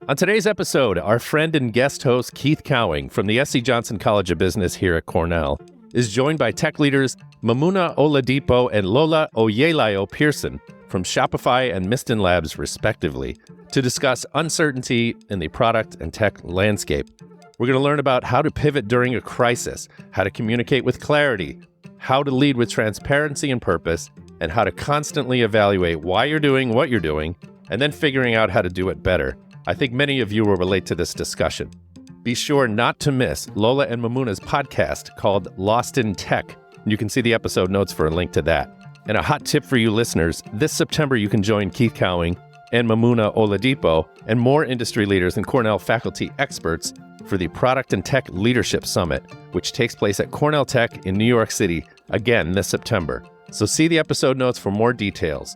On today's episode, our friend and guest host Keith Cowing from the SC Johnson College of Business here at Cornell is joined by tech leaders Mamuna Oladipo and Lola Oyelayo Pearson from Shopify and Miston Labs, respectively, to discuss uncertainty in the product and tech landscape. We're going to learn about how to pivot during a crisis, how to communicate with clarity, how to lead with transparency and purpose, and how to constantly evaluate why you're doing what you're doing, and then figuring out how to do it better. I think many of you will relate to this discussion. Be sure not to miss Lola and Mamuna's podcast called Lost in Tech. You can see the episode notes for a link to that. And a hot tip for you listeners, this September you can join Keith Cowing and Mamuna Oladipo and more industry leaders and Cornell faculty experts for the Product and Tech Leadership Summit, which takes place at Cornell Tech in New York City, again this September. So see the episode notes for more details.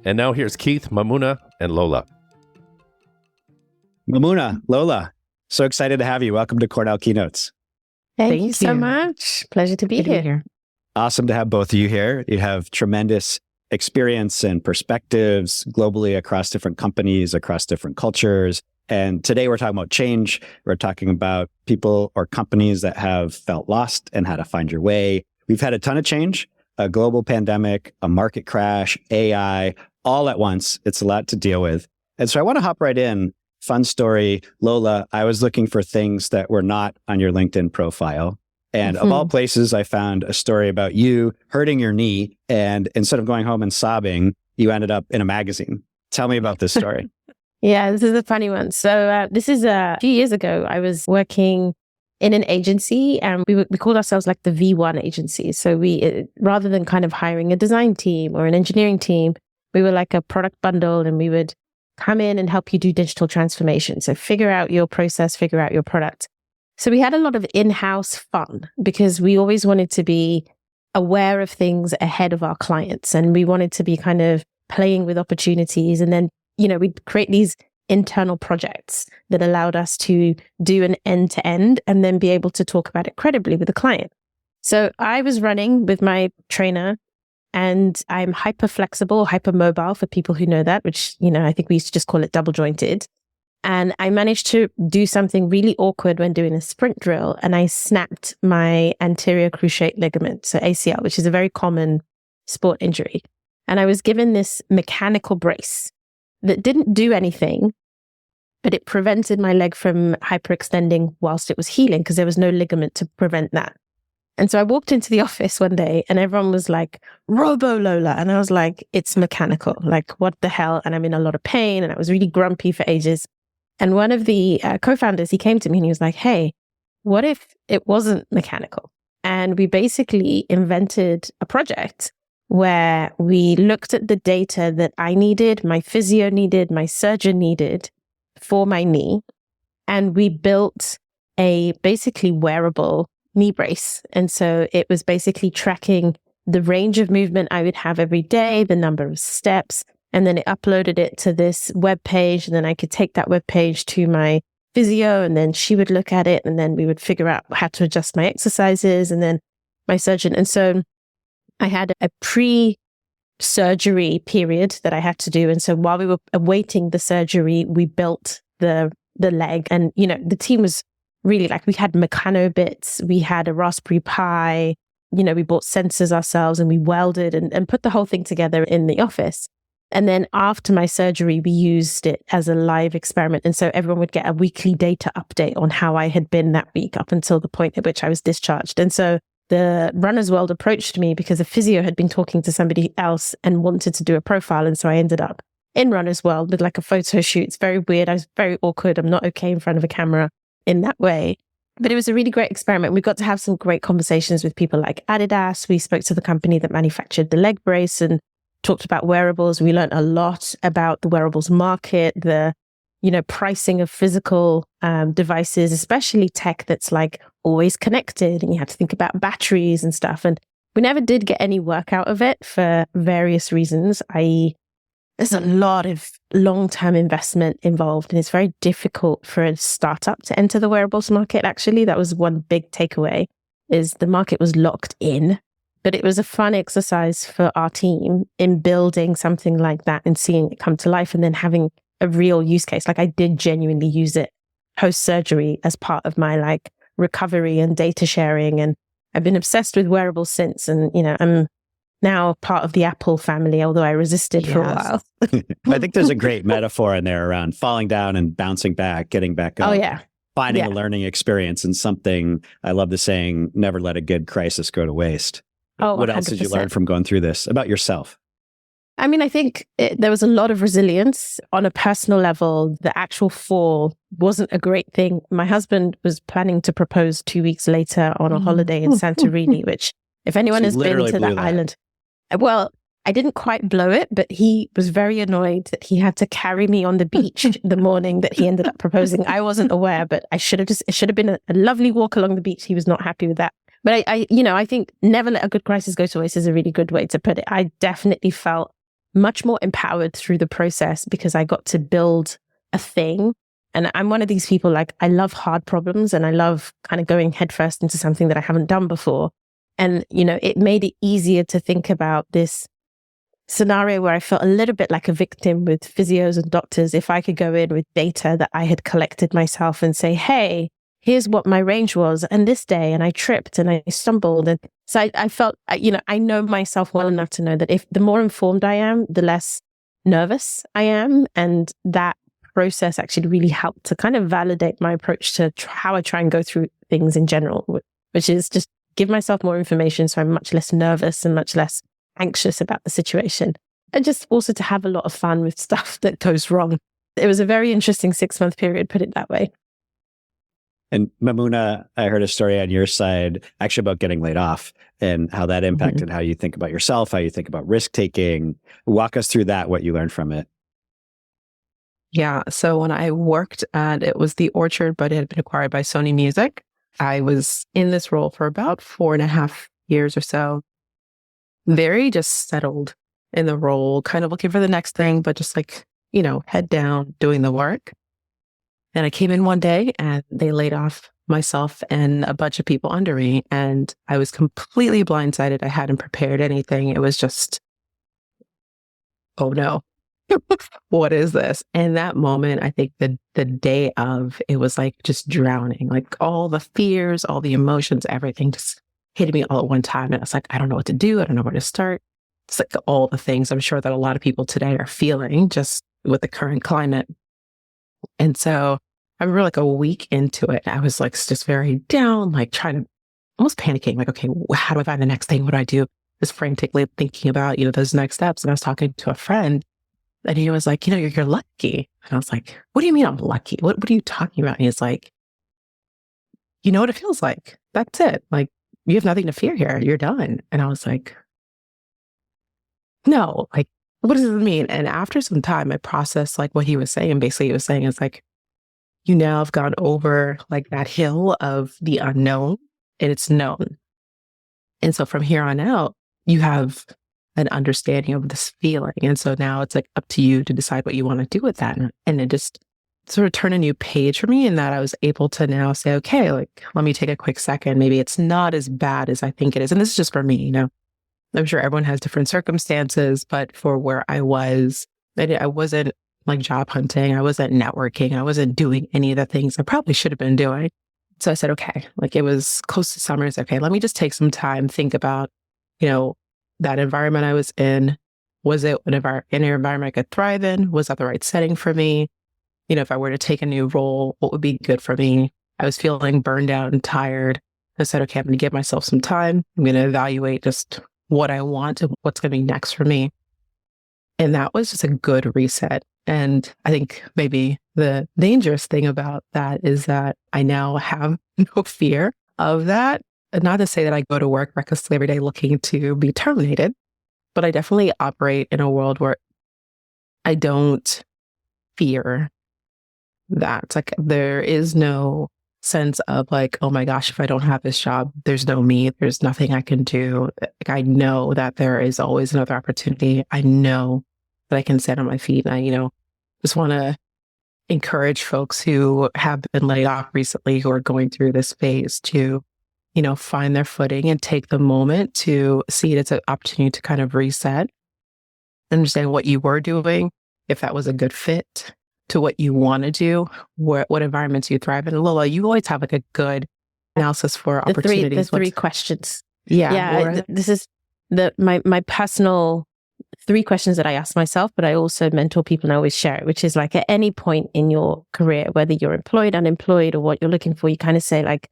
And now here's Keith, Mamuna, and Lola. Mamuna, Lola, so excited to have you. Welcome to Cornell Keynotes. Thank you so much. Pleasure to be here. Awesome to have both of you here. You have tremendous experience and perspectives globally across different companies, across different cultures. And today we're talking about change. We're talking about people or companies that have felt lost and how to find your way. We've had a ton of change, a global pandemic, a market crash, AI, all at once. It's a lot to deal with. And so I want to hop right in. Fun story. Lola, I was looking for things that were not on your LinkedIn profile. And of all places, I found a story about you hurting your knee. And instead of going home and sobbing, you ended up in a magazine. Tell me about this story. Yeah, this is a funny one. So this is a few years ago. I was working in an agency and we called ourselves like the V1 agency. So we, rather than kind of hiring a design team or an engineering team, we were like a product bundle and we would come in and help you do digital transformation. So figure out your process, figure out your product. So we had a lot of in-house fun because we always wanted to be aware of things ahead of our clients. And we wanted to be kind of playing with opportunities. And then, we'd create these internal projects that allowed us to do an end-to-end and then be able to talk about it credibly with the client. So I was running with my trainer. And I'm hyper flexible, hyper mobile for people who know that, which, I think we used to just call it double jointed. And I managed to do something really awkward when doing a sprint drill. And I snapped my anterior cruciate ligament, so ACL, which is a very common sport injury. And I was given this mechanical brace that didn't do anything, but it prevented my leg from hyperextending whilst it was healing because there was no ligament to prevent that. And so I walked into the office one day and everyone was like, Robo Lola. And I was like, it's mechanical. Like, what the hell? And I'm in a lot of pain. And I was really grumpy for ages. And one of the co-founders, he came to me and he was like, hey, what if it wasn't mechanical? And we basically invented a project where we looked at the data that I needed, my physio needed, my surgeon needed for my knee. And we built a basically wearable knee brace. And so it was basically tracking the range of movement I would have every day, the number of steps, and then it uploaded it to this web page. And then I could take that web page to my physio and then she would look at it and then we would figure out how to adjust my exercises and then my surgeon. And so I had a pre-surgery period that I had to do. And so while we were awaiting the surgery, we built the leg and, the team was really we had Meccano bits, we had a Raspberry Pi, we bought sensors ourselves and we welded and put the whole thing together in the office. And then after my surgery, we used it as a live experiment. And so everyone would get a weekly data update on how I had been that week up until the point at which I was discharged. And so the Runner's World approached me because a physio had been talking to somebody else and wanted to do a profile. And so I ended up in Runner's World with a photo shoot. It's very weird. I was very awkward. I'm not okay in front of a camera in that way. But it was a really great experiment. We got to have some great conversations with people like Adidas. We spoke to the company that manufactured the leg brace and talked about wearables. We learned a lot about the wearables market, the pricing of physical devices, especially tech that's always connected. And you have to think about batteries and stuff. And we never did get any work out of it for various reasons, i.e. there's a lot of long-term investment involved and it's very difficult for a startup to enter the wearables market. Actually, that was one big takeaway, is the market was locked in. But it was a fun exercise for our team in building something like that and seeing it come to life and then having a real use case. Like I did genuinely use it post-surgery as part of my like recovery and data sharing. And I've been obsessed with wearables since. And, I'm now part of the Apple family, although I resisted for a while. I think there's a great metaphor in there around falling down and bouncing back, getting back up. Oh, yeah. Finding a learning experience and something. I love the saying, never let a good crisis go to waste. Oh, what else did you learn from going through this about yourself? I mean, I think there was a lot of resilience on a personal level. The actual fall wasn't a great thing. My husband was planning to propose 2 weeks later on a holiday in Santorini, which if anyone has been to that island, well, I didn't quite blow it, but he was very annoyed that he had to carry me on the beach the morning that he ended up proposing. I wasn't aware, but it should have been a lovely walk along the beach. He was not happy with that. But I think never let a good crisis go to waste is a really good way to put it. I definitely felt much more empowered through the process because I got to build a thing. And I'm one of these people, like, I love hard problems and I love kind of going headfirst into something that I haven't done before. And, it made it easier to think about this scenario where I felt a little bit like a victim with physios and doctors. If I could go in with data that I had collected myself and say, hey, here's what my range was and this day, and I tripped and I stumbled. And so I felt, I know myself well enough to know that if the more informed I am, the less nervous I am. And that process actually really helped to kind of validate my approach to how I try and go through things in general, which is just give myself more information so I'm much less nervous and much less anxious about the situation. And just also to have a lot of fun with stuff that goes wrong. It was a very interesting 6-month period, put it that way. And Mamouna, I heard a story on your side actually about getting laid off and how that impacted how you think about yourself, how you think about risk taking. Walk us through that, what you learned from it. Yeah. So when I worked it was The Orchard, but it had been acquired by Sony Music. I was in this role for about 4.5 years or so. Very just settled in the role, kind of looking for the next thing, but just like, head down, doing the work. And I came in one day and they laid off myself and a bunch of people under me. And I was completely blindsided. I hadn't prepared anything. It was just, oh no, what is this? And that moment, I think the day of, it was like just drowning, like all the fears, all the emotions, everything just hit me all at one time. And I was like, I don't know what to do. I don't know where to start. It's like all the things I'm sure that a lot of people today are feeling just with the current climate. And so I remember like a week into it, I was like just very down, like trying to almost panicking, like, okay, how do I find the next thing? What do I do? Just frantically thinking about, those next steps. And I was talking to a friend and he was like, you're lucky. And I was like, what do you mean I'm lucky? What are you talking about? And he's like, you know what it feels like? That's it. Like, you have nothing to fear here. You're done. And I was like, no, like, what does it mean? And after some time, I processed like what he was saying. Basically, he was saying is like, you now have gone over like that hill of the unknown and it's known. And so from here on out, you have an understanding of this feeling. And so now it's like up to you to decide what you want to do with that. And it just sort of turned a new page for me in that I was able to now say, okay, like, let me take a quick second. Maybe it's not as bad as I think it is. And this is just for me, I'm sure everyone has different circumstances, but for where I was, I wasn't like job hunting. I wasn't networking. I wasn't doing any of the things I probably should have been doing. So I said, okay, like it was close to summer. It's okay. Let me just take some time, think about, that environment I was in. Was it an environment I could thrive in? Was that the right setting for me? If I were to take a new role, what would be good for me? I was feeling burned out and tired. I said, okay, I'm going to give myself some time. I'm going to evaluate just what I want and what's going to be next for me. And that was just a good reset. And I think maybe the dangerous thing about that is that I now have no fear of that. Not to say that I go to work recklessly every day looking to be terminated, but I definitely operate in a world where I don't fear that. It's like there is no sense of like, oh my gosh, if I don't have this job, there's no me, there's nothing I can do. Like I know that there is always another opportunity. I know that I can stand on my feet. And I, just want to encourage folks who have been laid off recently, who are going through this phase to, find their footing and take the moment to see it as an opportunity to kind of reset, understand what you were doing, if that was a good fit, to what you want to do, what environments you thrive in. Lola, you always have like a good analysis for opportunities. The three questions. Yeah. This is my personal 3 questions that I ask myself, but I also mentor people and I always share it, which is like at any point in your career, whether you're employed, unemployed, or what you're looking for, you kind of say like,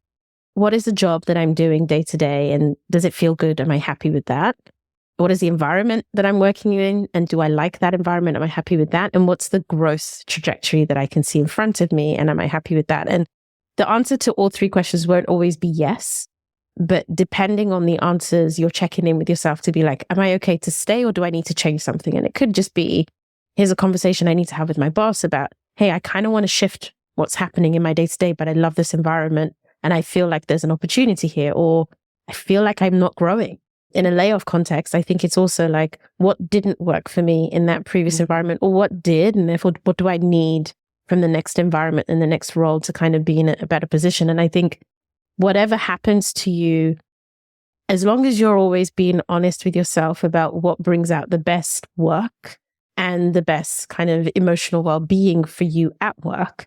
what is the job that I'm doing day to day? And does it feel good? Am I happy with that? What is the environment that I'm working in? And do I like that environment? Am I happy with that? And what's the growth trajectory that I can see in front of me? And am I happy with that? And the answer to all 3 questions won't always be yes. But depending on the answers, you're checking in with yourself to be like, am I okay to stay or do I need to change something? And it could just be, here's a conversation I need to have with my boss about, hey, I kind of want to shift what's happening in my day to day, but I love this environment and I feel like there's an opportunity here, or I feel like I'm not growing. In a layoff context, I think it's also like, what didn't work for me in that previous environment, or what did, and therefore, what do I need from the next environment and the next role to kind of be in a better position? And I think whatever happens to you, as long as you're always being honest with yourself about what brings out the best work and the best kind of emotional well-being for you at work,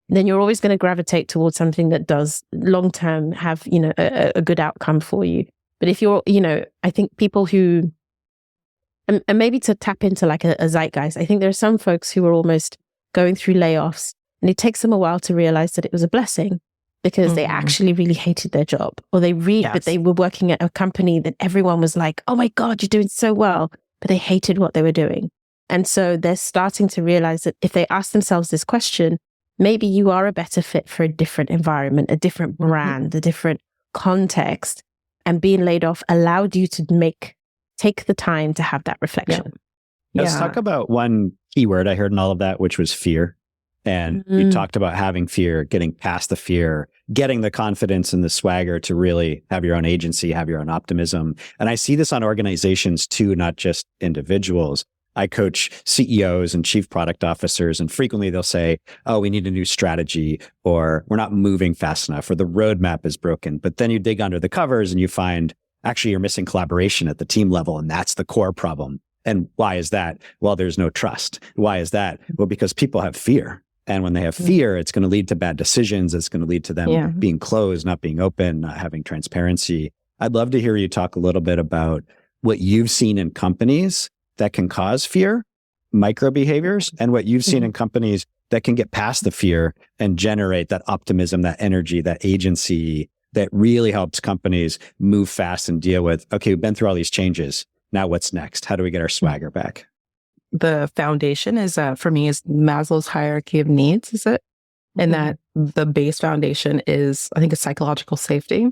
then you're always going to gravitate towards something that does long-term have, a good outcome for you. But if you're, I think people who, and maybe to tap into like a zeitgeist, I think there are some folks who are almost going through layoffs and it takes them a while to realize that it was a blessing because they actually really hated their job, or but they were working at a company that everyone was like, oh my God, you're doing so well, but they hated what they were doing. And so they're starting to realize that if they ask themselves this question, maybe you are a better fit for a different environment, a different brand, a different context. And being laid off allowed you to take the time to have that reflection. Let's talk about one keyword I heard in all of that, which was fear. And you talked about having fear, getting past the fear, getting the confidence and the swagger to really have your own agency, have your own optimism. And I see this on organizations too, not just individuals. I coach CEOs and chief product officers, and frequently they'll say, oh, we need a new strategy, or we're not moving fast enough, or the roadmap is broken. But then you dig under the covers and you find actually you're missing collaboration at the team level, and that's the core problem. And why is that? Well, there's no trust. Why is that? Well, because people have fear. And when they have fear, it's going to lead to bad decisions. It's going to lead to them being closed, not being open, not having transparency. I'd love to hear you talk a little bit about what you've seen in companies that can cause fear, micro behaviors, and what you've seen in companies that can get past the fear and generate that optimism, that energy, that agency that really helps companies move fast and deal with, okay, we've been through all these changes. Now what's next? How do we get our swagger back? The foundation is, for me, is Maslow's hierarchy of needs, is it? And that the base foundation is, I think, it's psychological safety.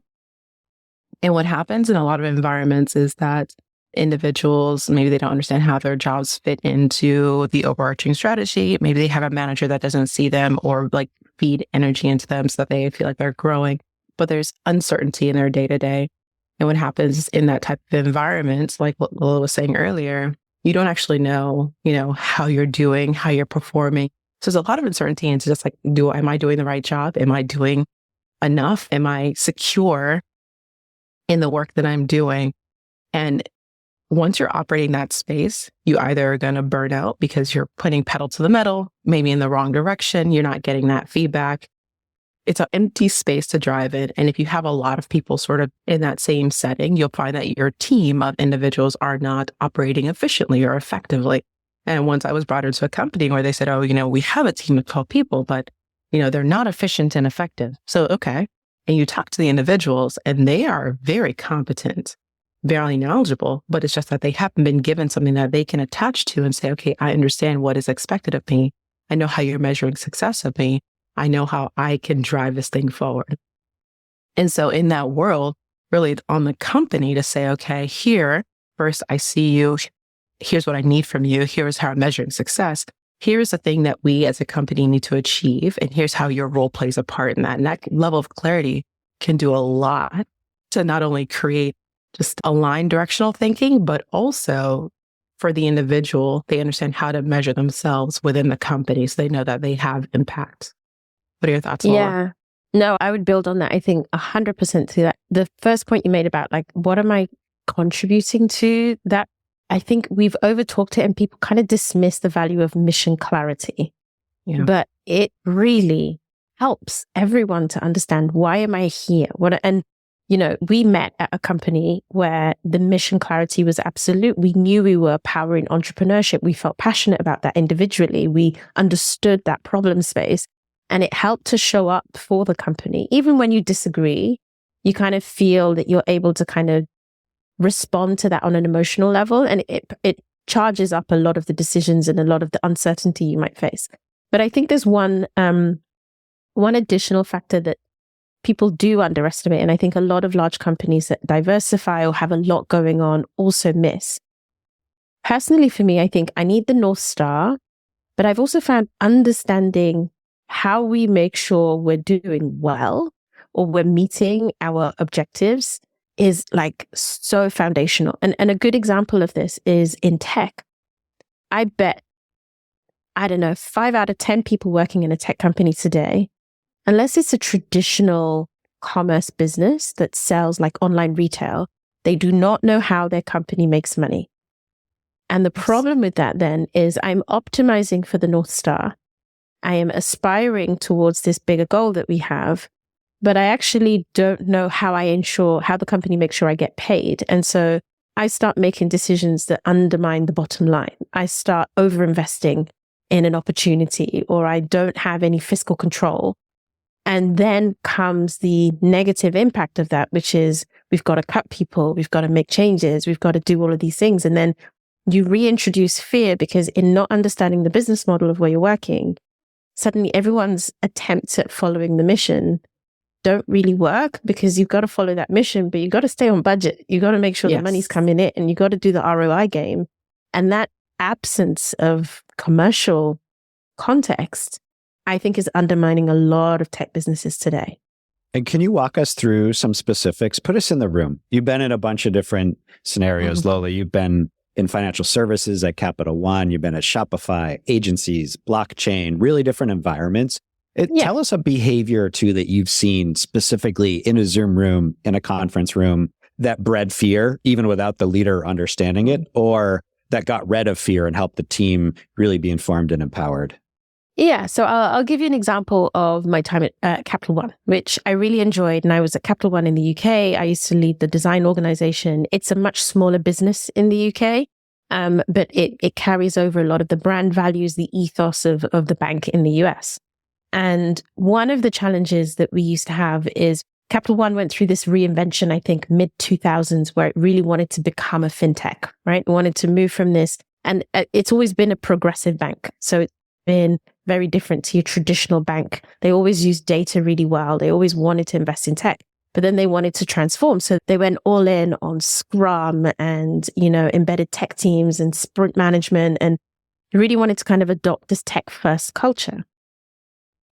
And what happens in a lot of environments is that individuals, maybe they don't understand how their jobs fit into the overarching strategy. Maybe they have a manager that doesn't see them or like feed energy into them so that they feel like they're growing. But there's uncertainty in their day to day. And what happens in that type of environment, like what Lola was saying earlier, you don't actually know, how you're doing, how you're performing. So there's a lot of uncertainty into just like, am I doing the right job? Am I doing enough? Am I secure in the work that I'm doing? And once you're operating that space, you either are going to burn out because you're putting pedal to the metal, maybe in the wrong direction. You're not getting that feedback. It's an empty space to drive in. And if you have a lot of people sort of in that same setting, you'll find that your team of individuals are not operating efficiently or effectively. And once I was brought into a company where they said, oh, we have a team of 12 people, but, they're not efficient and effective. So, okay. And you talk to the individuals and they are very competent, very knowledgeable, but it's just that they haven't been given something that they can attach to and say, okay, I understand what is expected of me. I know how you're measuring success of me. I know how I can drive this thing forward. And so in that world, really it's on the company to say, okay, here, first I see you. Here's what I need from you. Here's how I'm measuring success. Here's the thing that we as a company need to achieve. And here's how your role plays a part in that. And that level of clarity can do a lot to not only create just aligned directional thinking, but also for the individual, they understand how to measure themselves within the company so they know that they have impact. What are your thoughts, Laura? Yeah. No, I would build on that. I think 100% to that. The first point you made about like, what am I contributing to that? I think we've over talked it and people kind of dismiss the value of mission clarity. Yeah. but it really helps everyone to understand, why am I here? We met at a company where the mission clarity was absolute. We knew we were powering entrepreneurship. We felt passionate about that individually. We understood that problem space, and it helped to show up for the company. Even when you disagree, you kind of feel that you're able to kind of respond to that on an emotional level, and it charges up a lot of the decisions and a lot of the uncertainty you might face. But I think there's one additional factor that people do underestimate, and I think a lot of large companies that diversify or have a lot going on also miss. Personally, for me, I think I need the North Star, but I've also found understanding how we make sure we're doing well or we're meeting our objectives is like so foundational. And a good example of this is in tech. I bet, 5 out of 10 people working in a tech company today, unless it's a traditional commerce business that sells like online retail, they do not know how their company makes money. And the problem with that then is I'm optimizing for the North Star. I am aspiring towards this bigger goal that we have, but I actually don't know how the company makes sure I get paid. And so I start making decisions that undermine the bottom line. I start overinvesting in an opportunity, or I don't have any fiscal control. And then comes the negative impact of that, which is we've got to cut people, we've got to make changes, we've got to do all of these things. And then you reintroduce fear, because in not understanding the business model of where you're working, suddenly everyone's attempts at following the mission don't really work, because you've got to follow that mission, but you've got to stay on budget. You've got to make sure the money's coming in, and you've got to do the ROI game. And that absence of commercial context, I think, is undermining a lot of tech businesses today. And can you walk us through some specifics? Put us in the room. You've been in a bunch of different scenarios, Lola. You've been in financial services at Capital One. You've been at Shopify, agencies, blockchain, really different environments. Tell us a behavior or two that you've seen specifically in a Zoom room, in a conference room, that bred fear, even without the leader understanding it, or that got rid of fear and helped the team really be informed and empowered. Yeah, so I'll give you an example of my time at Capital One, which I really enjoyed. And I was at Capital One in the UK. I used to lead the design organization. It's a much smaller business in the UK, but it carries over a lot of the brand values, the ethos of the bank in the US. And one of the challenges that we used to have is Capital One went through this reinvention, I think, mid-2000s, where it really wanted to become a fintech, right? It wanted to move from this. And it's always been a progressive bank. So it's been very different to your traditional bank. They always used data really well. They always wanted to invest in tech, but then they wanted to transform. So they went all in on Scrum and, embedded tech teams and sprint management, and really wanted to kind of adopt this tech first culture.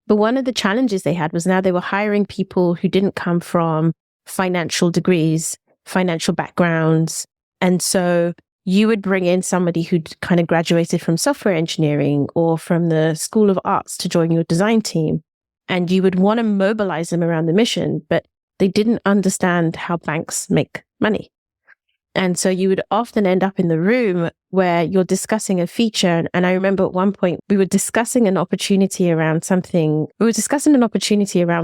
But one of the challenges they had was now they were hiring people who didn't come from financial degrees, financial backgrounds. And so you would bring in somebody who'd kind of graduated from software engineering or from the School of Arts to join your design team. And you would want to mobilize them around the mission, but they didn't understand how banks make money. And so you would often end up in the room where you're discussing a feature. And I remember at one point we were discussing an opportunity around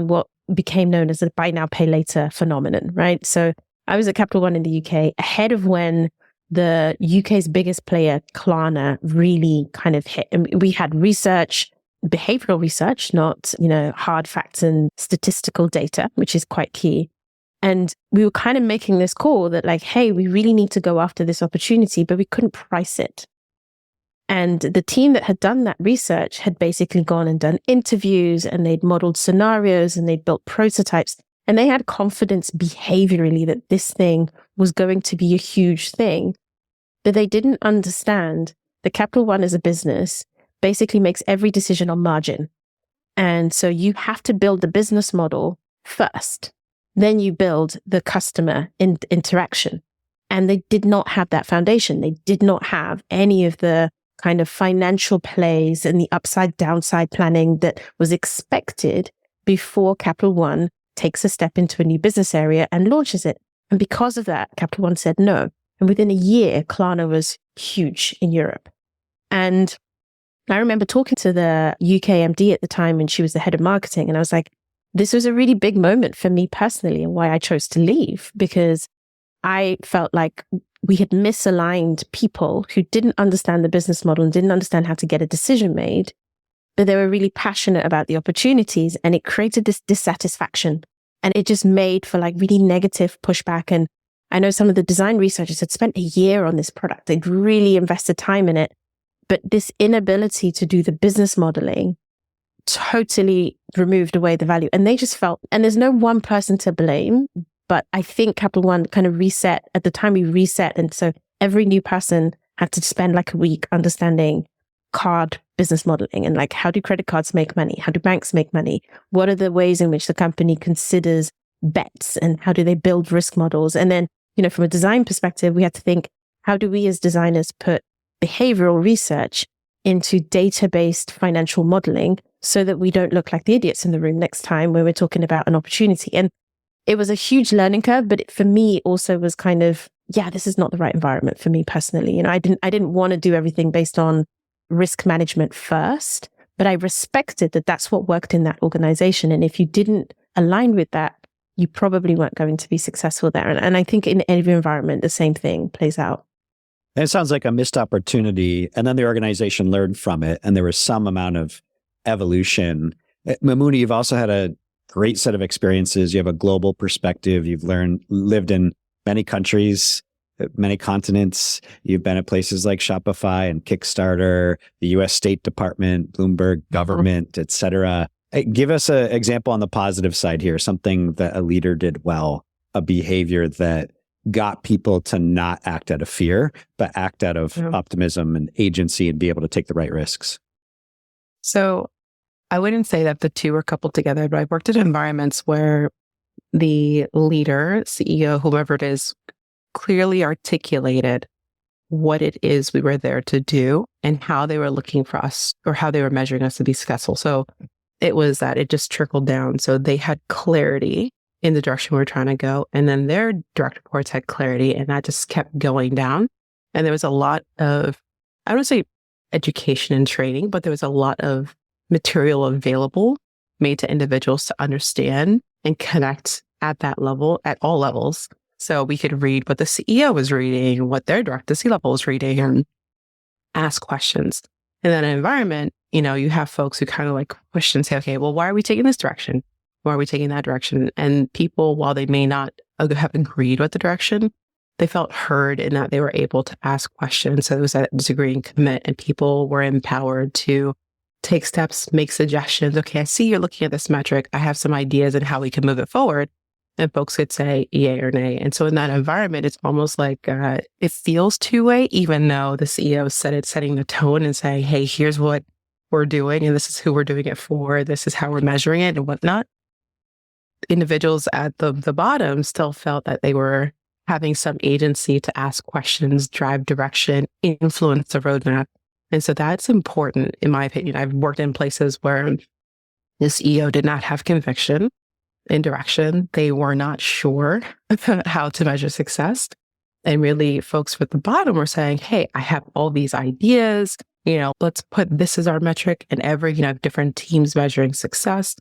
what became known as the buy now, pay later phenomenon, right? So I was at Capital One in the UK ahead of when the UK's biggest player, Klarna, really kind of hit. And we had research, behavioral research, not, hard facts and statistical data, which is quite key. And we were kind of making this call that like, hey, we really need to go after this opportunity, but we couldn't price it. And the team that had done that research had basically gone and done interviews, and they'd modeled scenarios, and they'd built prototypes, and they had confidence behaviorally that this thing was going to be a huge thing. But they didn't understand that Capital One as a business basically makes every decision on margin. And so you have to build the business model first. Then you build the customer interaction. And they did not have that foundation. They did not have any of the kind of financial plays and the upside downside planning that was expected before Capital One takes a step into a new business area and launches it. And because of that, Capital One said no. And within a year, Klarna was huge in Europe. And I remember talking to the UK MD at the time when she was the head of marketing. And I was like, this was a really big moment for me personally and why I chose to leave, because I felt like we had misaligned people who didn't understand the business model and didn't understand how to get a decision made, but they were really passionate about the opportunities, and it created this dissatisfaction, and it just made for like really negative pushback. And I know some of the design researchers had spent a year on this product. They'd really invested time in it, but this inability to do the business modeling totally removed away the value. And they just felt, and there's no one person to blame, but I think Capital One kind of reset. At the time we reset. And so every new person had to spend like a week understanding card business modeling and like, how do credit cards make money? How do banks make money? What are the ways in which the company considers bets, and how do they build risk models? And then, from a design perspective, we had to think, how do we as designers put behavioral research into data-based financial modeling so that we don't look like the idiots in the room next time when we're talking about an opportunity? And it was a huge learning curve, but for me it also was kind of, this is not the right environment for me personally. I didn't want to do everything based on risk management first, but I respected that that's what worked in that organization. And if you didn't align with that, you probably weren't going to be successful there. And I think in every environment, the same thing plays out. And it sounds like a missed opportunity. And then the organization learned from it, and there was some amount of evolution. Mamouna, you've also had a great set of experiences. You have a global perspective. You've lived in many countries, many continents. You've been at places like Shopify and Kickstarter, the US State Department, Bloomberg government, et cetera. Give us an example on the positive side here, something that a leader did well, a behavior that got people to not act out of fear, but act out of optimism and agency and be able to take the right risks. So I wouldn't say that the two were coupled together, but I've worked in environments where the leader, CEO, whoever it is, clearly articulated what it is we were there to do and how they were looking for us, or how they were measuring us to be successful. So it was that it just trickled down. So they had clarity in the direction we were trying to go. And then their direct reports had clarity, and that just kept going down. And there was a lot of, I don't want to say education and training, but there was a lot of material available made to individuals to understand and connect at that level, at all levels. So we could read what the CEO was reading, what their director C-level was reading, and ask questions. In that environment, you have folks who kind of like push and say, okay, well, why are we taking this direction? Why are we taking that direction? And people, while they may not have agreed with the direction, they felt heard in that they were able to ask questions. So there was that disagree and commit, and people were empowered to take steps, make suggestions. Okay, I see you're looking at this metric. I have some ideas on how we can move it forward. And folks could say yay or nay. And so in that environment, it's almost like it feels two-way, even though the CEO said it's setting the tone and saying, hey, here's what we're doing, and this is who we're doing it for. This is how we're measuring it and whatnot. Individuals at the bottom still felt that they were having some agency to ask questions, drive direction, influence the roadmap. And so that's important, in my opinion. I've worked in places where the CEO did not have conviction in direction. They were not sure how to measure success. And really, folks at the bottom were saying, hey, I have all these ideas. Let's put this as our metric, and every, different teams measuring success.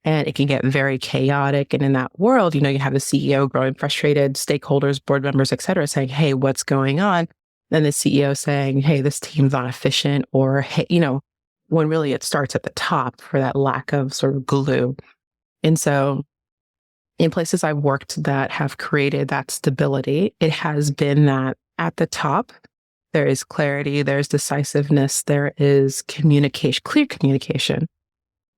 And it can get very chaotic. And in that world, you have the CEO growing frustrated, stakeholders, board members, et cetera, saying, hey, what's going on? Then the CEO saying, hey, this team's not efficient, or, hey, when really it starts at the top for that lack of sort of glue. And so in places I've worked that have created that stability, it has been that at the top, there is clarity, there's decisiveness, there is communication, clear communication.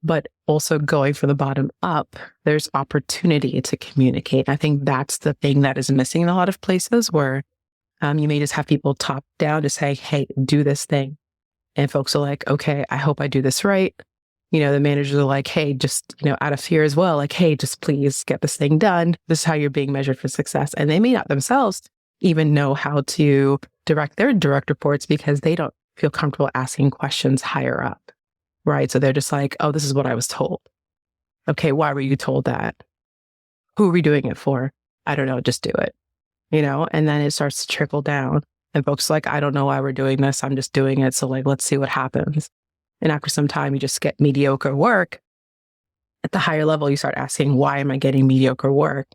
But also going from the bottom up, there's opportunity to communicate. I think that's the thing that is missing in a lot of places where you may just have people top down to say, hey, do this thing. And folks are like, okay, I hope I do this right. The managers are like, hey, just, out of fear as well, like, hey, just please get this thing done. This is how you're being measured for success. And they may not themselves even know how to direct their direct reports because they don't feel comfortable asking questions higher up. Right. So they're just like, oh, this is what I was told. Okay, why were you told that? Who are we doing it for? I don't know, just do it. And then it starts to trickle down. And folks are like, I don't know why we're doing this. I'm just doing it. So let's see what happens. And after some time, you just get mediocre work. At the higher level, you start asking, why am I getting mediocre work?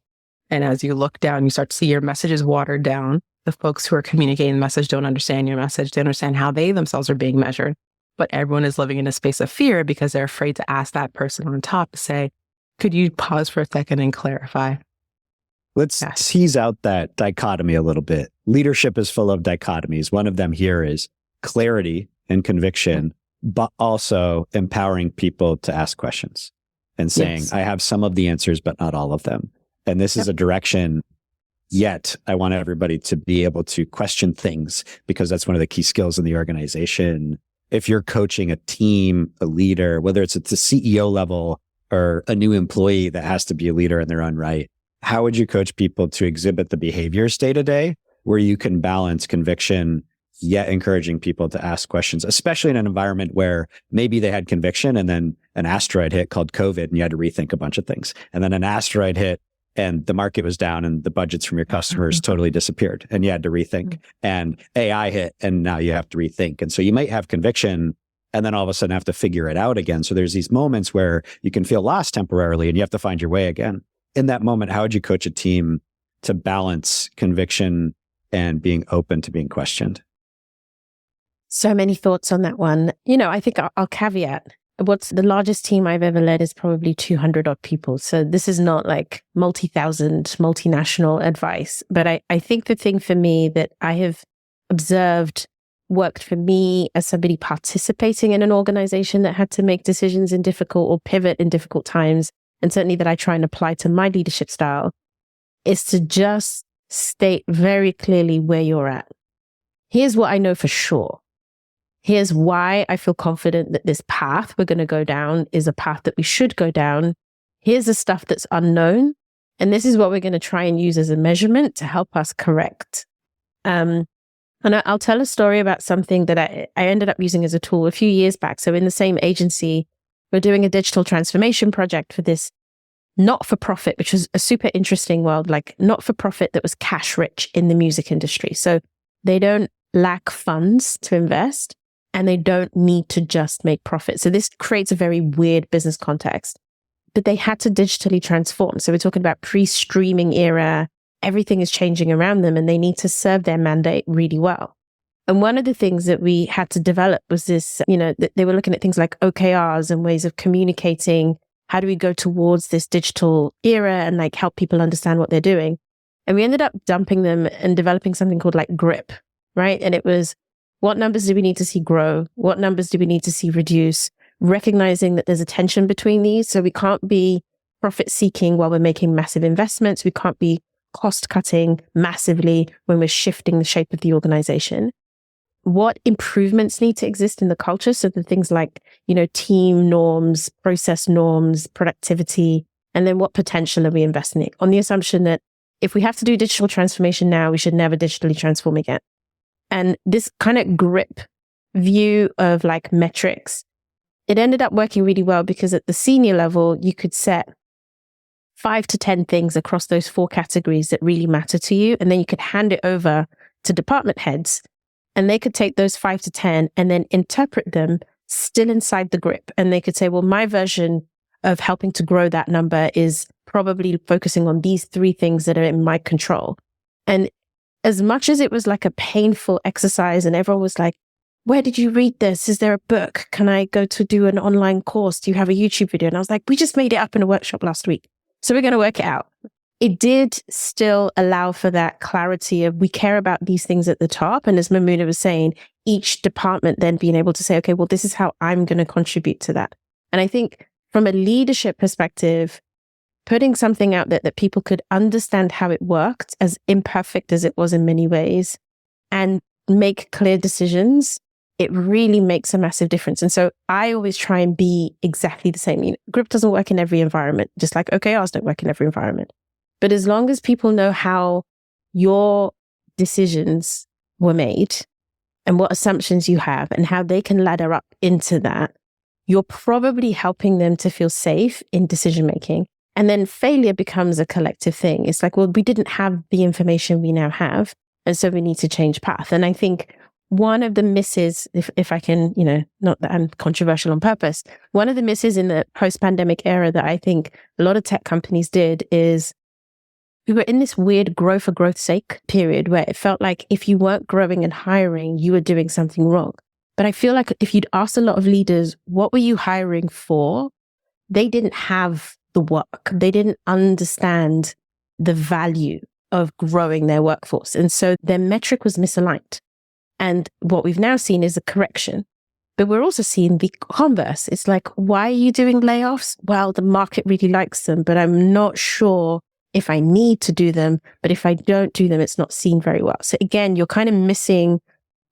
And as you look down, you start to see your messages watered down. The folks who are communicating the message don't understand your message. They understand how they themselves are being measured. But everyone is living in a space of fear because they're afraid to ask that person on top to say, could you pause for a second and clarify? Let's tease out that dichotomy a little bit. Leadership is full of dichotomies. One of them here is clarity and conviction, but also empowering people to ask questions and saying, I have some of the answers, but not all of them. And this is a direction. Yet I want everybody to be able to question things because that's one of the key skills in the organization. If you're coaching a team, a leader, whether it's at the CEO level or a new employee that has to be a leader in their own right, how would you coach people to exhibit the behaviors day to day where you can balance conviction, yet encouraging people to ask questions, especially in an environment where maybe they had conviction and then an asteroid hit called COVID and you had to rethink a bunch of things. And then an asteroid hit and the market was down and the budgets from your customers totally disappeared and you had to rethink. And AI hit and now you have to rethink. And so you might have conviction and then all of a sudden have to figure it out again. So there's these moments where you can feel lost temporarily and you have to find your way again. In that moment, how would you coach a team to balance conviction and being open to being questioned? So many thoughts on that one. I think I'll caveat. What's the largest team I've ever led is probably 200 odd people. So this is not like multi-thousand, multinational advice. But I think the thing for me that I have observed worked for me as somebody participating in an organization that had to make decisions in difficult or pivot in difficult times, and certainly that I try and apply to my leadership style, is to just state very clearly where you're at. Here's what I know for sure. Here's why I feel confident that this path we're going to go down is a path that we should go down. Here's the stuff that's unknown. And this is what we're going to try and use as a measurement to help us correct. And I'll tell a story about something that I ended up using as a tool a few years back. So in the same agency, we're doing a digital transformation project for this not-for-profit, which was a super interesting world, like not-for-profit that was cash rich in the music industry. So they don't lack funds to invest and they don't need to just make profit. So this creates a very weird business context, but they had to digitally transform. So we're talking about pre-streaming era. Everything is changing around them and they need to serve their mandate really well. And one of the things that we had to develop was this, they were looking at things like OKRs and ways of communicating. How do we go towards this digital era and like help people understand what they're doing? And we ended up dumping them and developing something called like GRIP, right? And it was, what numbers do we need to see grow? What numbers do we need to see reduce? Recognizing that there's a tension between these. So we can't be profit seeking while we're making massive investments. We can't be cost cutting massively when we're shifting the shape of the organization. What improvements need to exist in the culture? So the things like, team norms, process norms, productivity, and then what potential are we investing in? On the assumption that if we have to do digital transformation now, we should never digitally transform again. And this kind of GRIP view of like metrics, it ended up working really well because at the senior level, you could set 5 to 10 things across those 4 categories that really matter to you. And then you could hand it over to department heads and they could take those 5 to 10 and then interpret them still inside the GRIP. And they could say, well, my version of helping to grow that number is probably focusing on these 3 things that are in my control. And as much as it was like a painful exercise and everyone was like, where did you read this? Is there a book? Can I go to do an online course? Do you have a YouTube video? And I was like, we just made it up in a workshop last week. So we're going to work it out. It did still allow for that clarity of we care about these things at the top. And as Mamuna was saying, each department then being able to say, okay, well, this is how I'm going to contribute to that. And I think from a leadership perspective, putting something out there that people could understand how it worked, as imperfect as it was in many ways, and make clear decisions, it really makes a massive difference. And so I always try and be exactly the same. GRIP doesn't work in every environment, just like OKRs don't work in every environment. But as long as people know how your decisions were made and what assumptions you have and how they can ladder up into that, you're probably helping them to feel safe in decision making. And then failure becomes a collective thing. It's like, well, we didn't have the information we now have. And so we need to change path. And I think one of the misses, if I can, not that I'm controversial on purpose, one of the misses in the post-pandemic era that I think a lot of tech companies did is we were in this weird grow for growth's sake period where it felt like if you weren't growing and hiring, you were doing something wrong. But I feel like if you'd asked a lot of leaders, what were you hiring for? They didn't have the work. They didn't understand the value of growing their workforce. And so their metric was misaligned. And what we've now seen is a correction. But we're also seeing the converse. It's like, why are you doing layoffs? Well, the market really likes them, but I'm not sure if I need to do them. But if I don't do them, it's not seen very well. So again, you're kind of missing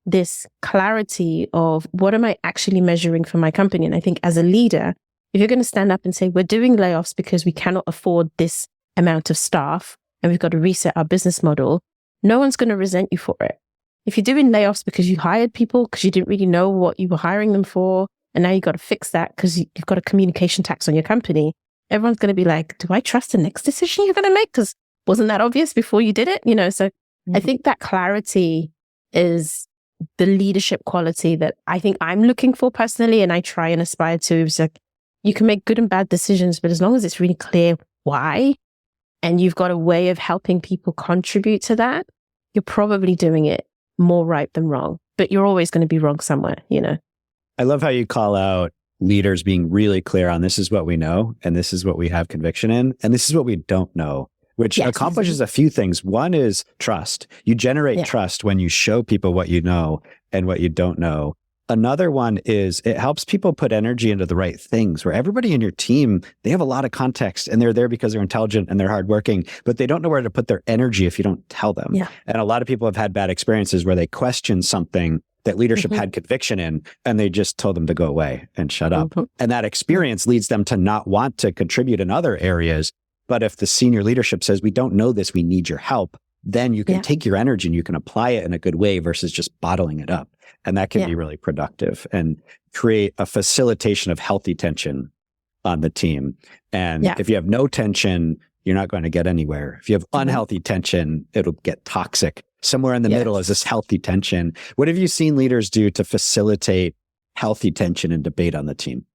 this clarity of what am I actually measuring for my company? And I think as a leader, if you're going to stand up and say, we're doing layoffs because we cannot afford this amount of staff and we've got to reset our business model, no one's going to resent you for it. If you're doing layoffs because you hired people because you didn't really know what you were hiring them for, and now you got to fix that because you've got a communication tax on your company, everyone's going to be like, do I trust the next decision you're going to make? Because wasn't that obvious before you did it? So I think that clarity is the leadership quality that I think I'm looking for personally, and I try and aspire to. It's like, you can make good and bad decisions, but as long as it's really clear why, and you've got a way of helping people contribute to that, you're probably doing it more right than wrong. But you're always going to be wrong somewhere, I love how you call out leaders being really clear on this is what we know, and this is what we have conviction in, and this is what we don't know, which accomplishes a few things. One is trust. You generate trust when you show people what you know and what you don't know. Another one is it helps people put energy into the right things, where everybody in your team, they have a lot of context and they're there because they're intelligent and they're hardworking, but they don't know where to put their energy if you don't tell them. Yeah. And a lot of people have had bad experiences where they question something that leadership had conviction in, and they just told them to go away and shut up. And that experience leads them to not want to contribute in other areas. But if the senior leadership says, we don't know this, we need your help, then you can take your energy and you can apply it in a good way versus just bottling it up. And that can be really productive and create a facilitation of healthy tension on the team. And if you have no tension, you're not going to get anywhere. If you have unhealthy tension, it'll get toxic. Somewhere in the middle is this healthy tension. What have you seen leaders do to facilitate healthy tension and debate on the team?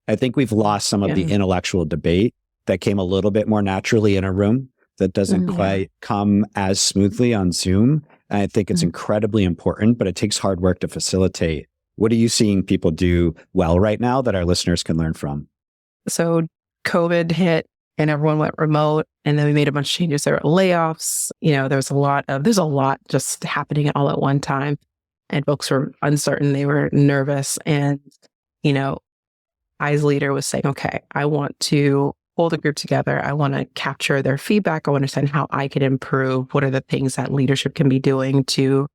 I think we've lost some of the intellectual debate that came a little bit more naturally in a room that doesn't quite come as smoothly on Zoom. And I think it's incredibly important, but it takes hard work to facilitate. What are you seeing people do well right now that our listeners can learn from? So COVID hit and everyone went remote, and then we made a bunch of changes. There were layoffs. There's a lot just happening all at one time, and folks were uncertain. They were nervous. And, I as a leader was saying, okay, I want to pull the group together. I want to capture their feedback. I want to understand how I can improve. What are the things that leadership can be doing to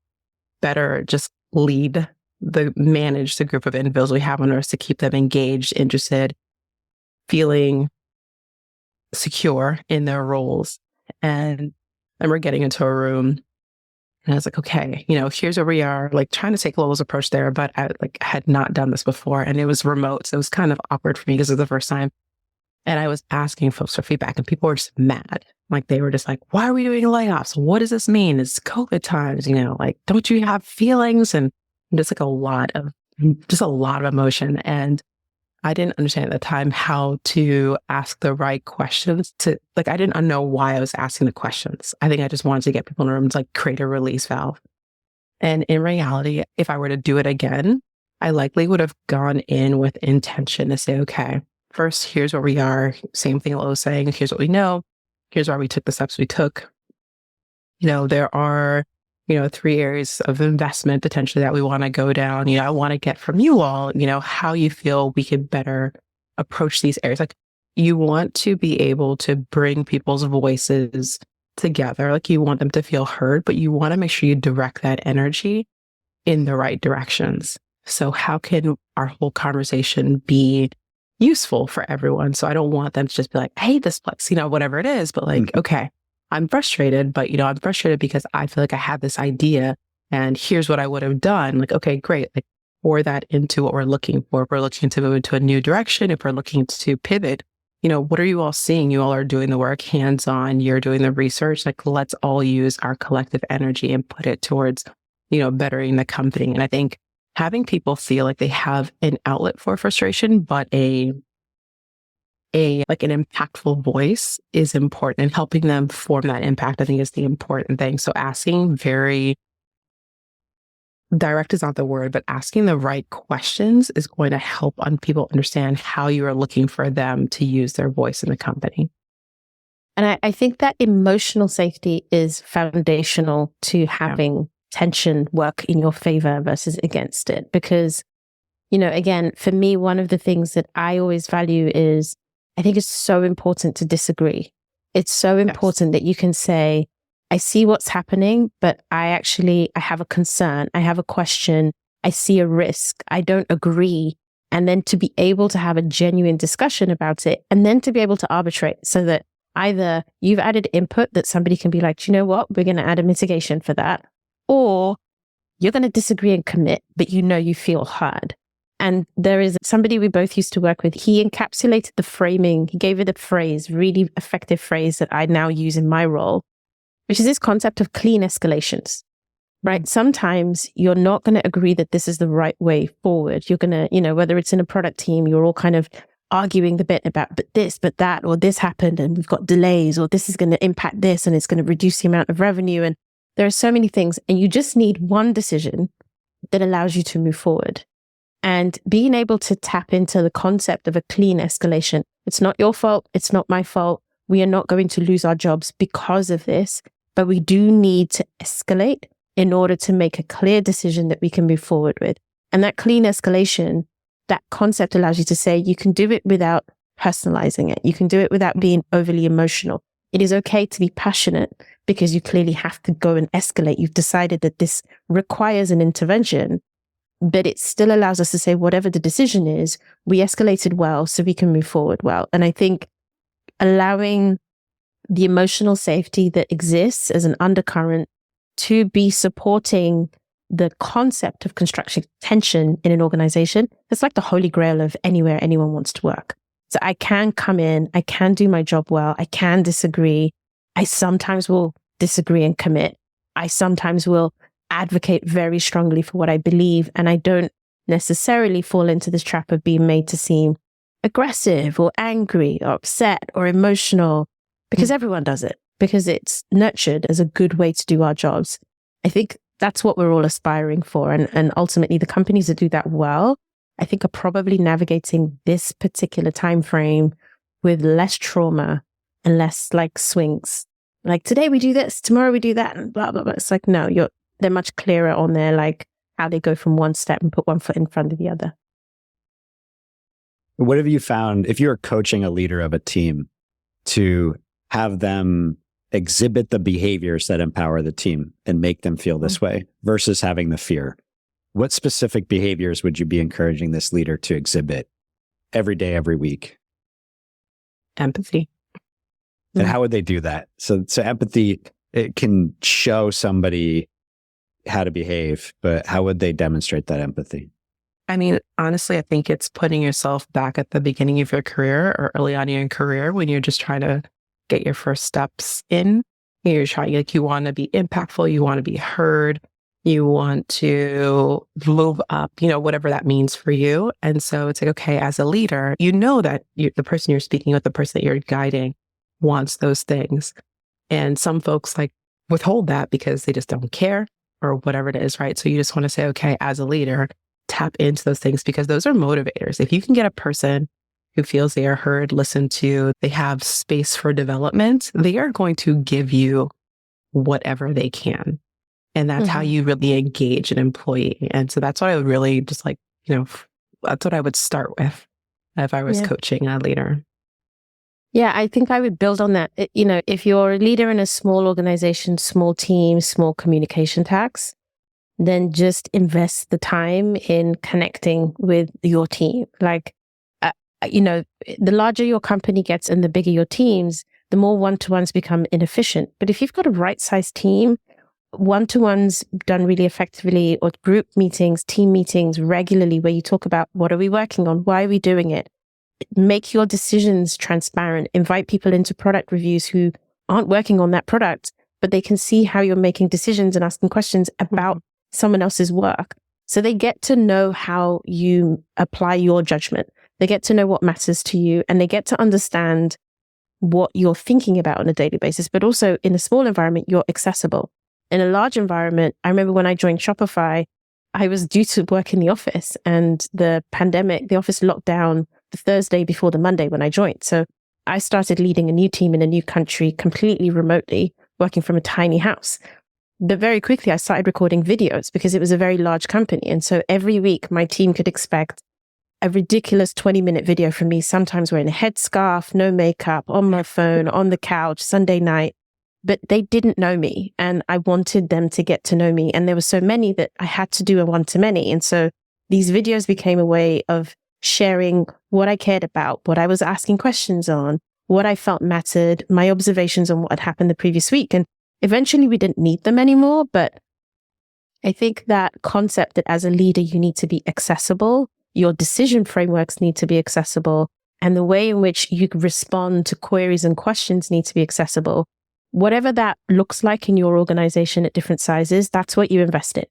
better just manage the group of individuals we have on Earth, to keep them engaged, interested, feeling secure in their roles. And then we're getting into a room, and I was like, okay, here's where we are, like trying to take a Lola's approach there, but I had not done this before, and it was remote. So it was kind of awkward for me because it was the first time. And I was asking folks for feedback, and people were just mad. Like, they were just like, why are we doing layoffs? What does this mean? It's COVID times, don't you have feelings? And just like a lot of emotion. And I didn't understand at the time how to ask the right questions I didn't know why I was asking the questions. I think I just wanted to get people in the room to create a release valve. And in reality, if I were to do it again, I likely would have gone in with intention to say, okay, first, here's where we are. Same thing I was saying. Here's what we know. Here's why we took the steps we took. There are, 3 areas of investment potentially that we want to go down. I want to get from you all, how you feel we could better approach these areas. You want to be able to bring people's voices together. You want them to feel heard, but you want to make sure you direct that energy in the right directions. So how can our whole conversation be useful for everyone? So I don't want them to just be like, I hate this place, whatever it is, but okay, I'm frustrated, but I'm frustrated because I feel like I have this idea and here's what I would have done. Okay, great. Pour that into what we're looking for. If we're looking to move into a new direction, if we're looking to pivot, what are you all seeing? You all are doing the work hands-on, you're doing the research. Let's all use our collective energy and put it towards, bettering the company. And I think having people feel like they have an outlet for frustration, but an impactful voice is important, and helping them form that impact, I think, is the important thing. So asking very direct is not the word, but asking the right questions is going to help people understand how you are looking for them to use their voice in the company. And I think that emotional safety is foundational to having tension work in your favor versus against it. Because, again, for me, one of the things that I always value is, I think it's so important to disagree. It's so important that you can say, I see what's happening, but I have a concern. I have a question. I see a risk. I don't agree. And then to be able to have a genuine discussion about it, and then to be able to arbitrate so that either you've added input that somebody can be like, do you know what? We're going to add a mitigation for that. Or you're going to disagree and commit, but you feel heard. And there is somebody we both used to work with. He encapsulated the framing. He gave it a phrase, really effective phrase that I now use in my role, which is this concept of clean escalations, right? Sometimes you're not going to agree that this is the right way forward. You're going to, whether it's in a product team, you're all kind of arguing the bit about, but this, but that, or this happened and we've got delays, or this is going to impact this and it's going to reduce the amount of revenue. And there are so many things, and you just need one decision that allows you to move forward. And being able to tap into the concept of a clean escalation. It's not your fault. It's not my fault. We are not going to lose our jobs because of this, but we do need to escalate in order to make a clear decision that we can move forward with. And that clean escalation, that concept allows you to say, you can do it without personalizing it. You can do it without being overly emotional. It is okay to be passionate because you clearly have to go and escalate. You've decided that this requires an intervention, but it still allows us to say, whatever the decision is, we escalated well, so we can move forward well. And I think allowing the emotional safety that exists as an undercurrent to be supporting the concept of constructing tension in an organization, it's like the holy grail of anywhere anyone wants to work. So I can come in, I can do my job well, I can disagree. I sometimes will disagree and commit. I sometimes will advocate very strongly for what I believe, and I don't necessarily fall into this trap of being made to seem aggressive or angry or upset or emotional, because everyone does it, because it's nurtured as a good way to do our jobs. I think that's what we're all aspiring for. And ultimately, the companies that do that well, I think, are probably navigating this particular time frame with less trauma and less like swings. Like, today we do this, tomorrow we do that, and blah, blah, blah. It's like, no, they're much clearer on their, like, how they go from one step and put one foot in front of the other. What have you found if you're coaching a leader of a team to have them exhibit the behaviors that empower the team and make them feel this way versus having the fear? What specific behaviors would you be encouraging this leader to exhibit every day, every week? Empathy. And how would they do that? So empathy, it can show somebody how to behave, but how would they demonstrate that empathy? I mean, honestly, I think it's putting yourself back at the beginning of your career or early on in your career when you're just trying to get your first steps in. You're trying, like, you want to be impactful, you want to be heard, you want to move up, whatever that means for you. And so it's like, okay, as a leader, that the person you're speaking with, the person that you're guiding, wants those things. And some folks withhold that because they just don't care or whatever it is, right? So you just want to say, okay, as a leader, tap into those things because those are motivators. If you can get a person who feels they are heard, listened to, they have space for development, they are going to give you whatever they can. And that's how you really engage an employee. And so that's what I would really just that's what I would start with if I was coaching a leader. Yeah, I think I would build on that. If you're a leader in a small organization, small team, small communication tax, then just invest the time in connecting with your team. The larger your company gets and the bigger your teams, the more one-to-ones become inefficient. But if you've got a right-sized team, one-to-ones done really effectively, or group meetings, team meetings regularly, where you talk about what are we working on? Why are we doing it? Make your decisions transparent. Invite people into product reviews who aren't working on that product, but they can see how you're making decisions and asking questions about someone else's work. So they get to know how you apply your judgment. They get to know what matters to you, and they get to understand what you're thinking about on a daily basis. But also in a small environment, you're accessible. In a large environment, I remember when I joined Shopify, I was due to work in the office, and the pandemic, the office locked down the Thursday before the Monday when I joined. So I started leading a new team in a new country completely remotely, working from a tiny house. But very quickly, I started recording videos because it was a very large company. And so every week, my team could expect a ridiculous 20-minute video from me, sometimes wearing a headscarf, no makeup, on my phone, on the couch, Sunday night. But they didn't know me, and I wanted them to get to know me. And there were so many that I had to do a one-to-many. And so these videos became a way of sharing what I cared about, what I was asking questions on, what I felt mattered, my observations on what had happened the previous week. And eventually we didn't need them anymore. But I think that concept that as a leader, you need to be accessible, your decision frameworks need to be accessible, and the way in which you respond to queries and questions need to be accessible. Whatever that looks like in your organization at different sizes, that's what you invest in.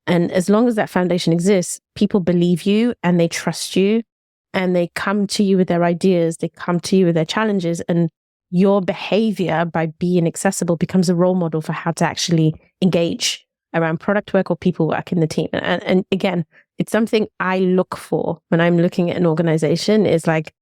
And as long as that foundation exists, people believe you and they trust you, and they come to you with their ideas, they come to you with their challenges, and your behavior by being accessible becomes a role model for how to actually engage around product work or people work in the team. And again, it's something I look for when I'm looking at an organization is like,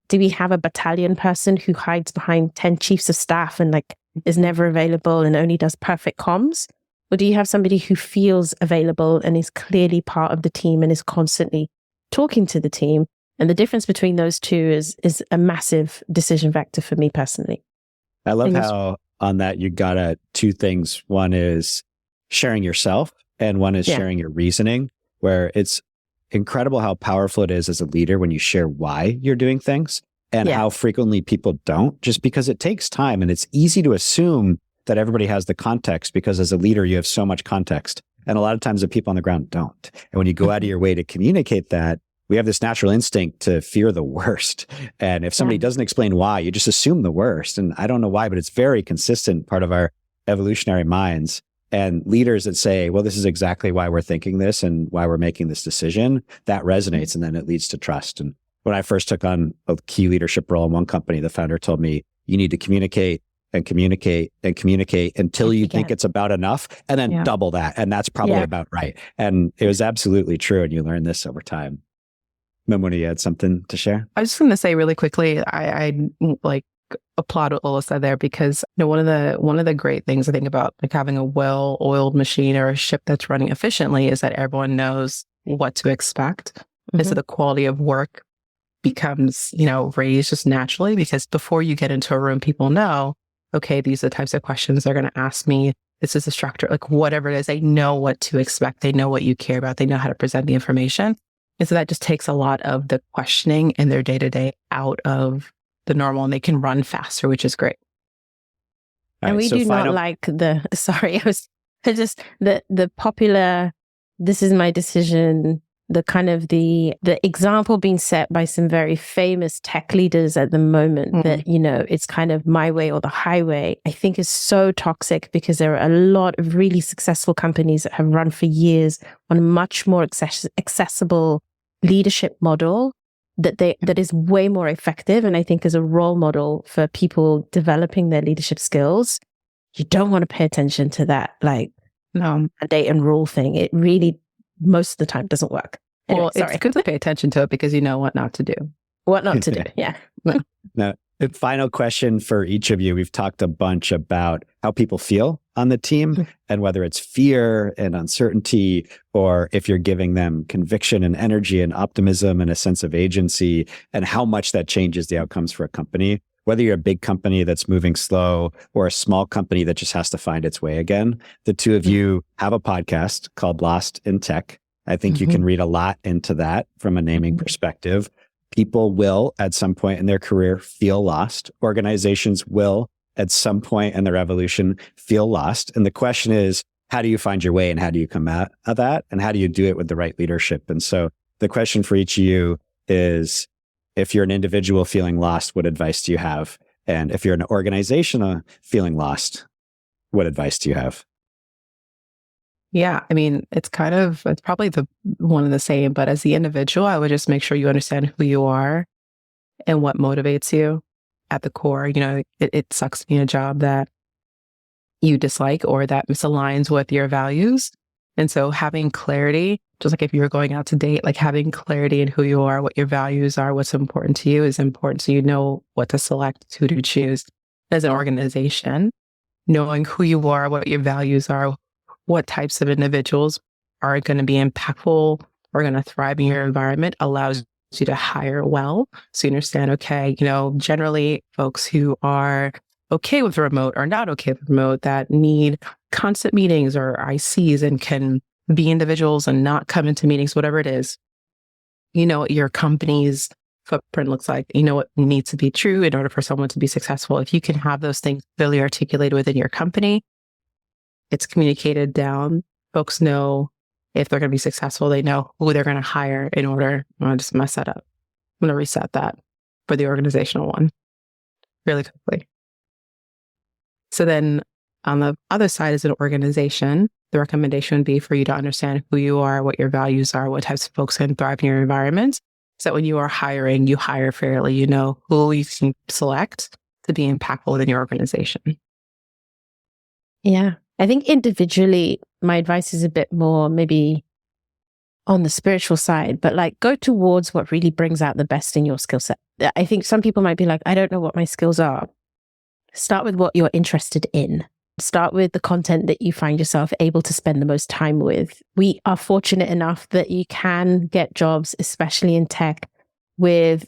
do we have a battalion person who hides behind 10 chiefs of staff and like is never available and only does perfect comms? Or do you have somebody who feels available and is clearly part of the team and is constantly talking to the team? And the difference between those two is a massive decision vector for me personally. I love how on that you got at two things. One is sharing yourself and one is sharing your reasoning, where it's incredible how powerful it is as a leader when you share why you're doing things and how frequently people don't, just because it takes time. And it's easy to assume that everybody has the context because as a leader, you have so much context. And a lot of times the people on the ground don't. And when you go out of your way to communicate that, we have this natural instinct to fear the worst. And if somebody doesn't explain why, you just assume the worst. And I don't know why, but it's very consistent part of our evolutionary minds. And leaders that say, well, this is exactly why we're thinking this and why we're making this decision, that resonates. And then it leads to trust. And when I first took on a key leadership role in one company, the founder told me, you need to communicate and communicate and communicate until you think it's about enough, and then double that. And that's probably about right. And it was absolutely true. And you learn this over time. Mamuna, you had something to share? I was just going to say really quickly, I like applaud what Lola said there, because one of the great things I think about like having a well-oiled machine or a ship that's running efficiently is that everyone knows what to expect. And so the quality of work becomes, raised just naturally, because before you get into a room, people know, okay, these are the types of questions they're going to ask me. This is the structure, like whatever it is, they know what to expect. They know what you care about. They know how to present the information. And so that just takes a lot of the questioning in their day-to-day out of the normal, and they can run faster, which is great. And we do not like the popular, this is my decision, the kind of the example being set by some very famous tech leaders at the moment that, it's kind of my way or the highway, I think is so toxic, because there are a lot of really successful companies that have run for years on a much more accessible leadership model that is way more effective. And I think as a role model for people developing their leadership skills, you don't want to pay attention to that, like, mandate and rule thing. It really, most of the time, doesn't work. Anyway, well, it's good to pay attention to it because you know what not to do. What not to do, Now, final question for each of you. We've talked a bunch about how people feel on the team and whether it's fear and uncertainty, or if you're giving them conviction and energy and optimism and a sense of agency, and how much that changes the outcomes for a company. Whether you're a big company that's moving slow or a small company that just has to find its way again. The two of you have a podcast called Lost in Tech. I think you can read a lot into that from a naming perspective. People will, at some point in their career, feel lost. Organizations will, at some point in their evolution, feel lost. And the question is, how do you find your way and how do you come out of that? And how do you do it with the right leadership? And so the question for each of you is, if you're an individual feeling lost, what advice do you have? And if you're an organization feeling lost, what advice do you have? Yeah, I mean, it's probably one and the same, but as the individual, I would just make sure you understand who you are and what motivates you at the core. It sucks to be in a job that you dislike or that misaligns with your values. And so having clarity, just like if you're going out to date, like having clarity in who you are, what your values are, what's important to you is important. So you know what to select, who to choose. As an organization, knowing who you are, what your values are, what types of individuals are going to be impactful or going to thrive in your environment allows you to hire well. So you understand, okay, generally folks who are okay with remote or not okay with remote that need constant meetings or ICs and can be individuals and not come into meetings, whatever it is, what your company's footprint looks like, what needs to be true in order for someone to be successful. If you can have those things clearly articulated within your company, it's communicated down. Folks know if they're going to be successful, they know who they're going to hire in order. I'm going to just mess that up. I'm going to reset that for the organizational one really quickly. So then on the other side as an organization, the recommendation would be for you to understand who you are, what your values are, what types of folks can thrive in your environment. So that when you are hiring, you hire fairly, you know who you can select to be impactful within your organization. Yeah. I think individually, my advice is a bit more maybe on the spiritual side, but like go towards what really brings out the best in your skill set. I think some people might be like, I don't know what my skills are. Start with what you're interested in. Start with the content that you find yourself able to spend the most time with. We are fortunate enough that you can get jobs, especially in tech, with,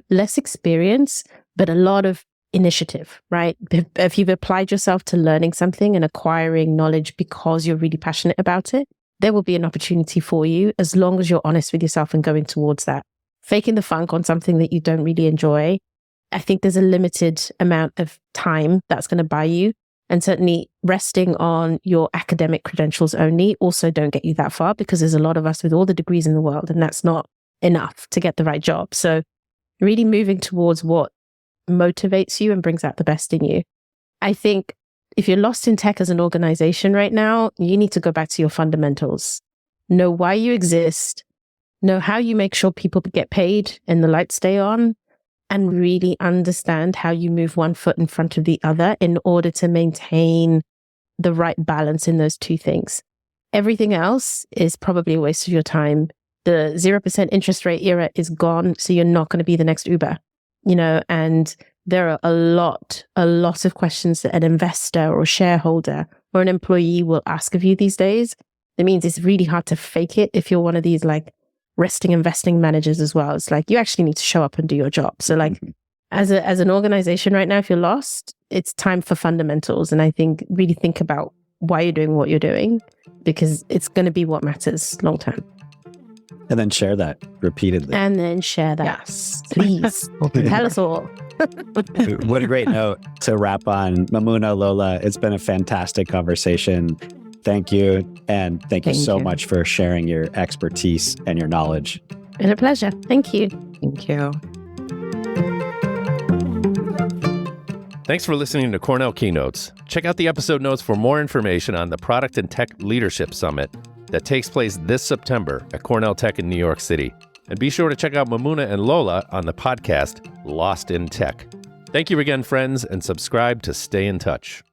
less experience, but a lot of initiative, right? If you've applied yourself to learning something and acquiring knowledge because you're really passionate about it, there will be an opportunity for you as long as you're honest with yourself and going towards that. Faking the funk on something that you don't really enjoy, I think there's a limited amount of time that's going to buy you. And certainly resting on your academic credentials only also don't get you that far, because there's a lot of us with all the degrees in the world and that's not enough to get the right job. So really moving towards what motivates you and brings out the best in you. I think if you're lost in tech as an organization right now, you need to go back to your fundamentals. Know why you exist, know how you make sure people get paid and the lights stay on, and really understand how you move one foot in front of the other in order to maintain the right balance in those two things. Everything else is probably a waste of your time. The 0% interest rate era is gone, so you're not going to be the next Uber, and there are a lot of questions that an investor or shareholder or an employee will ask of you these days. That means it's really hard to fake it if you're one of these like resting investing managers as well. It's like you actually need to show up and do your job. So like as an organization right now, if you're lost, it's time for fundamentals. And I think really think about why you're doing what you're doing, because it's going to be what matters long term. And then share that repeatedly. Yes. Please. Tell us all. What a great note to wrap on. Mamouna, Lola, it's been a fantastic conversation. Thank you. And thank you so much for sharing your expertise and your knowledge. Been a pleasure. Thank you. Thank you. Thanks for listening to Cornell Keynotes. Check out the episode notes for more information on the Product and Tech Leadership Summit that takes place this September at Cornell Tech in New York City. And be sure to check out Mamouna and Lola on the podcast Lost in Tech. Thank you again, friends, and subscribe to stay in touch.